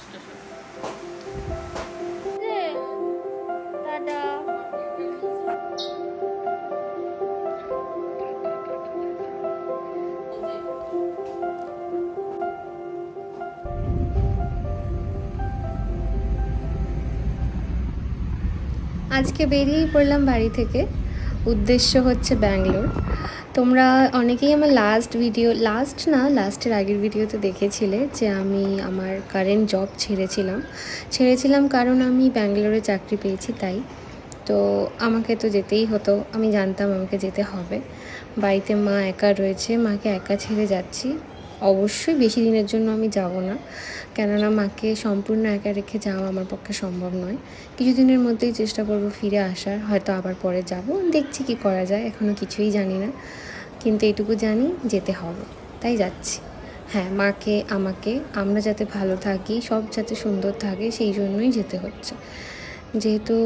আজকে বেরিয়েই পড়লাম বাড়ি থেকে। উদ্দেশ্য হচ্ছে ব্যাঙ্গালোর। তোমরা অনেকেই আমার লাস্টের আগের ভিডিওতে দেখেছিলে যে আমি আমার কারেন্ট জব ছেড়েছিলাম কারণ আমি ব্যাঙ্গালোরে চাকরি পেয়েছি, তাই তো আমাকে তো যেতেই হতো। আমি জানতাম আমাকে যেতে হবে। বাড়িতে মা একা রয়েছে, মাকে একা ছেড়ে যাচ্ছি। অবশ্যই বেশি দিনের জন্য আমি যাব না, কেননা মাকে সম্পূর্ণ একা রেখে যাওয়া আমার পক্ষে সম্ভব নয়। কিছুদিনের মধ্যেই চেষ্টা করব ফিরে আসার, হয়তো আবার পরে যাব, দেখছি কি করা যায়, এখনও কিছুই জানি না, কিন্তু এটুকু জানি যেতে হবে, তাই যাচ্ছি। হ্যাঁ, মাকে আমাকে আমরা যাতে ভালো থাকি, সব যাতে সুন্দর থাকে, সেই জন্যই যেতে হচ্ছে। যেহেতু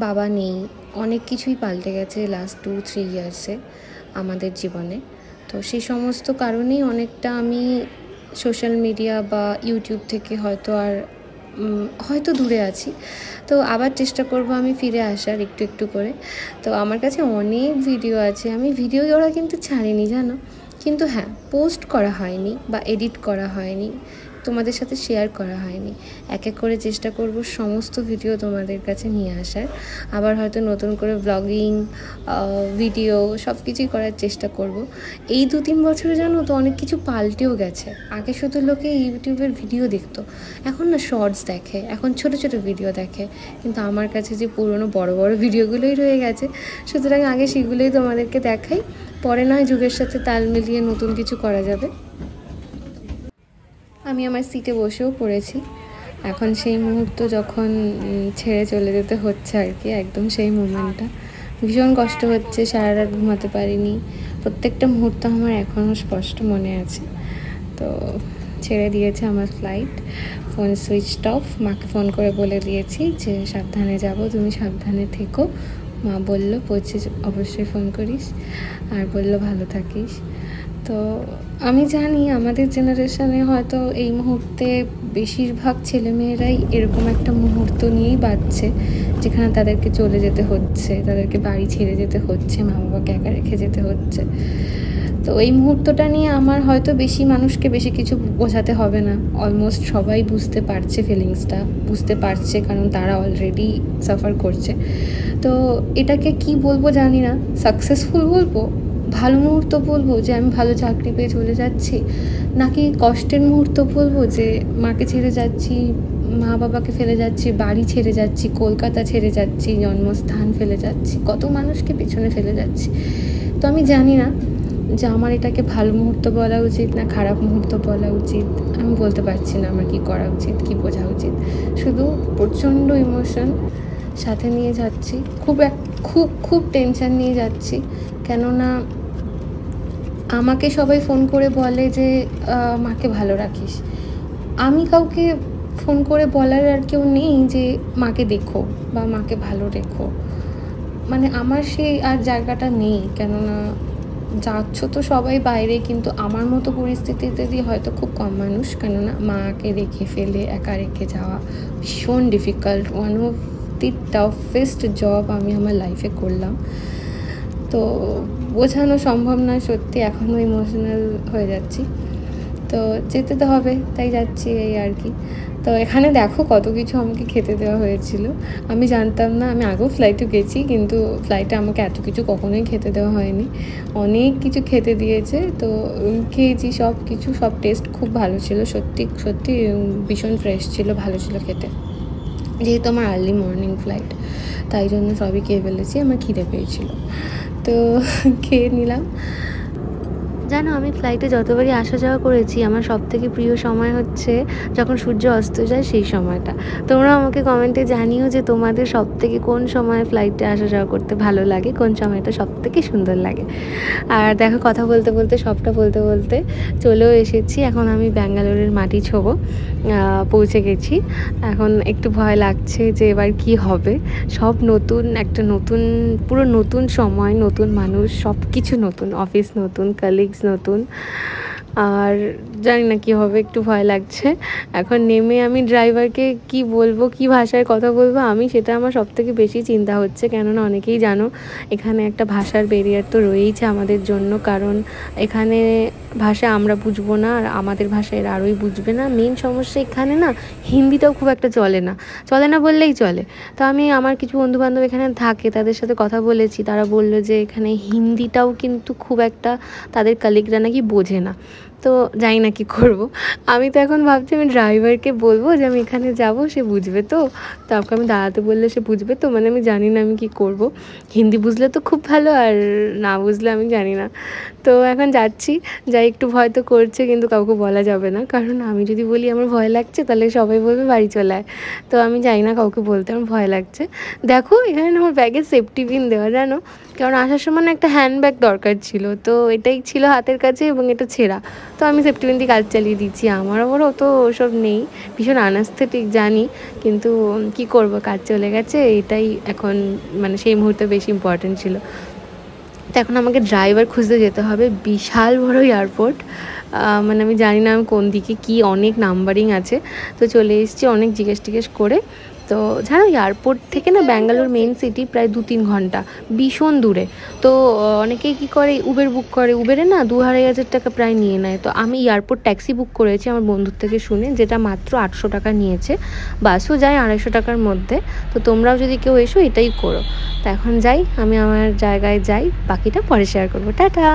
বাবা নেই, অনেক কিছুই পাল্টে গেছে লাস্ট 2-3 ইয়ার্সে আমাদের জীবনে, তো সেই সমস্ত কারণেই অনেকটা আমি সোশ্যাল মিডিয়া বা ইউটিউব থেকে হয়তো দূরে আছি। তো আবার চেষ্টা করব আমি ফিরে আসার একটু একটু করে। তো আমার কাছে অনেক ভিডিও আছে, আমি ভিডিও ওরা কিন্তু ছাড়িনি জানো, কিন্তু হ্যাঁ, পোস্ট করা হয়নি বা এডিট করা হয়নি, তোমাদের সাথে শেয়ার করা হয়নি। এক এক করে চেষ্টা করব সমস্ত ভিডিও তোমাদের কাছে নিয়ে আসার। আবার হয়তো নতুন করে ব্লগিং ভিডিও সব কিছুই করার চেষ্টা করব। এই 2-3 বছরে জানো তো অনেক কিছু পাল্টেও গেছে। আগে শুধু লোকে ইউটিউবের ভিডিও দেখতো, এখন না শর্টস দেখে, এখন ছোট ছোট ভিডিও দেখে, কিন্তু আমার কাছে যে পুরনো বড় বড় ভিডিওগুলোই রয়ে গেছে। সুতরাং আগে সেগুলোই তোমাদেরকে দেখাই, পরে নয় যুগের সাথে তাল মিলিয়ে নতুন কিছু করা যাবে। আমি আমার সিটে বসেও পড়েছি। এখন সেই মুহূর্ত যখন ছেড়ে চলে যেতে হচ্ছে আর কি, একদম সেই মোমেন্টটা। ভীষণ কষ্ট হচ্ছে, সারা রাত ঘুমাতে পারিনি। প্রত্যেকটা মুহূর্ত আমার এখনও স্পষ্ট মনে আছে। তো ছেড়ে দিয়েছে আমার ফ্লাইট, ফোন সুইচড অফ। মাকে ফোন করে বলে দিয়েছি যে সাবধানে যাব, তুমি সাবধানে থেকো। মা বললো পৌঁছে অবশ্যই ফোন করিস, আর বললো ভালো থাকিস। তো আমি জানি আমাদের জেনারেশনে হয়তো এই মুহূর্তে বেশিরভাগ ছেলেমেয়েরাই এরকম একটা মুহূর্ত নিয়েই বাঁচছে, যেখানে তাদেরকে চলে যেতে হচ্ছে, তাদেরকে বাড়ি ছেড়ে যেতে হচ্ছে, মা বাবাকে একা রেখে যেতে হচ্ছে। তো এই মুহূর্তটা নিয়ে আমার হয়তো বেশি মানুষকে বেশি কিছু বোঝাতে হবে না। অলমোস্ট সবাই বুঝতে পারছে, ফিলিংসটা বুঝতে পারছে, কারণ তারা অলরেডি সাফার করছে। তো এটাকে কি বলবো জানি না, সাকসেসফুল বলবো, ভালো মুহূর্ত বলবো যে আমি ভালো চাকরি পেয়ে চলে যাচ্ছি, নাকি কষ্টের মুহূর্ত বলবো যে মাকে ছেড়ে যাচ্ছি, মা বাবাকে ফেলে যাচ্ছি, বাড়ি ছেড়ে যাচ্ছি, কলকাতা ছেড়ে যাচ্ছি, জন্মস্থান ফেলে যাচ্ছি, কত মানুষকে পেছনে ফেলে যাচ্ছি। তো আমি জানি না যে আমার এটাকে ভালো মুহূর্ত বলা উচিত না খারাপ মুহূর্ত বলা উচিত। আমি বলতে পারছি না আমার কী করা উচিত, কী বোঝা উচিত। শুধু প্রচণ্ড ইমোশন সাথে নিয়ে যাচ্ছি, খুব টেনশন নিয়ে যাচ্ছি। কেননা আমাকে সবাই ফোন করে বলে যে মাকে ভালো রাখিস। আমি কাউকে ফোন করে বলার আর কেউ নেই যে মাকে দেখো বা মাকে ভালো রেখো, মানে আমার সেই আর জায়গাটা নেই। কেননা যাচ্ছ তো সবাই বাইরে, কিন্তু আমার মতো পরিস্থিতিতে দিয়ে হয়তো খুব কম মানুষ। কেননা মাকে রেখে ফেলে একা রেখে যাওয়া ভীষণ difficult, one of the toughest job আমি আমার লাইফে করলাম। তো বোঝানো সম্ভব নয়, সত্যি এখনও ইমোশনাল হয়ে যাচ্ছি। তো যেতে তো হবে, তাই যাচ্ছি, এই আর কি। তো এখানে দেখো কত কিছু আমাকে খেতে দেওয়া হয়েছিল, আমি জানতাম না। আমি আগেও ফ্লাইটে গেছি, কিন্তু ফ্লাইটে আমাকে এত কিছু কখনোই খেতে দেওয়া হয়নি। অনেক কিছু খেতে দিয়েছে, তো খেয়েছি সব কিছু। সব টেস্ট খুব ভালো ছিল, সত্যি ভীষণ ফ্রেশ ছিল, ভালো ছিল খেতে। যেহেতু আমার আর্লি মর্নিং ফ্লাইট, তাই জন্য সবই খেয়ে ফেলেছি, আমার খিদে পেয়েছিল, তো খেয়ে নিলাম। জানো, আমি ফ্লাইটে যতবারই আসা যাওয়া করেছি, আমার সবথেকে প্রিয় সময় হচ্ছে যখন সূর্য অস্ত যায়, সেই সময়টা। তোমরা আমাকে কমেন্টে জানিও যে তোমাদের সবথেকে কোন সময় ফ্লাইটে আসা যাওয়া করতে ভালো লাগে, কোন সময়টা সবথেকে সুন্দর লাগে। আর দেখো, কথা বলতে বলতে সবটা বলতে বলতে চলেও এসেছি। এখন আমি ব্যাঙ্গালোরের মাটি ছোঁবো, পৌঁছে গেছি। এখন একটু ভয় লাগছে যে এবার কি হবে। সব নতুন, একটা নতুন, পুরো নতুন সময়, নতুন মানুষ, সব কিছু নতুন, অফিস নতুন, কলিগস নতুন, আর জানি না কী হবে, একটু ভয় লাগছে। এখন নেমে আমি ড্রাইভারকে কি বলবো, কি ভাষায় কথা বলবো আমি, সেটা আমার সবথেকে বেশি চিন্তা হচ্ছে। কেননা অনেকেই জানো এখানে একটা ভাষার ব্যারিয়ার তো রয়েইছে আমাদের জন্য, কারণ এখানে ভাষা আমরা বুঝবো না আর আমাদের ভাষা এরা আরোই বুঝবে না। মেন সমস্যা এখানে না হিন্দিটাও খুব একটা চলে না বললেই চলে। তো আমি আমার কিছু বন্ধুবান্ধব এখানে থাকে, তাদের সাথে কথা বলেছি, তারা বললো যে এখানে হিন্দিটাও কিন্তু খুব একটা তাদের কালিগরা নাকি বোঝে না। তো জানি না কী করবো। আমি তো এখন ভাবছি আমি ড্রাইভারকে বলবো যে আমি এখানে যাব, সে বুঝবে তো, তারপর আমি দাঁড়াতে বললে সে বুঝবে তো, মানে আমি জানি না আমি কী করব। হিন্দি বুঝলে তো খুব ভালো, আর না বুঝলে আমি জানি না। তো এখন যাচ্ছি, যাই একটু ভয় তো করছে, কিন্তু কাউকে বলা যাবে না, কারণ আমি যদি বলি আমার ভয় লাগছে তাহলে সবাই বলবে বাড়ি চলে আয়। তো আমি জানি না কাউকে বলতে, আমার ভয় লাগছে। দেখো এখানে আমার ব্যাগে সেফটি পিন দেওয়া, জানো, কারণ আসার সময় না একটা হ্যান্ডব্যাগ দরকার ছিল, তো এটাই ছিল হাতের কাছে এবং এটা ছেঁড়া। তো আমি সেফটি পিন দিয়ে কাজ চালিয়ে দিচ্ছি। আমার আবার অত ওসব নেই, ভীষণ আনাস্থেটিক জানি, কিন্তু কি করব, কাজ চলে গেছে, এটাই এখন মানে সেই মুহূর্তে বেশি ইম্পর্টেন্ট ছিল। তো এখন আমাকে ড্রাইভার খুঁজতে যেতে হবে। বিশাল বড় এয়ারপোর্ট, মানে আমি জানি না আমি কোন দিকে, কি অনেক নাম্বারিং আছে। তো চলে এসেছি অনেক জিজ্ঞেস করে। তো জানো এয়ারপোর্ট থেকে না ব্যাঙ্গালোর মেন সিটি প্রায় 2-3 ঘন্টা, ভীষণ দূরে। তো অনেকেই কী করে, উবের বুক করে, উবেরে না 2-2,500 টাকা প্রায় নিয়ে নেয়। তো আমি এয়ারপোর্ট ট্যাক্সি বুক করেছি আমার বন্ধুর থেকে শুনে, যেটা মাত্র 800 টাকা নিয়েছে। বাসও যায় 250 টাকার মধ্যে। তো তোমরাও যদি কেউ এসো এটাই করো। তো এখন যাই, আমি আমার জায়গায় যাই, বাকিটা পরে শেয়ার করবো। টাটা।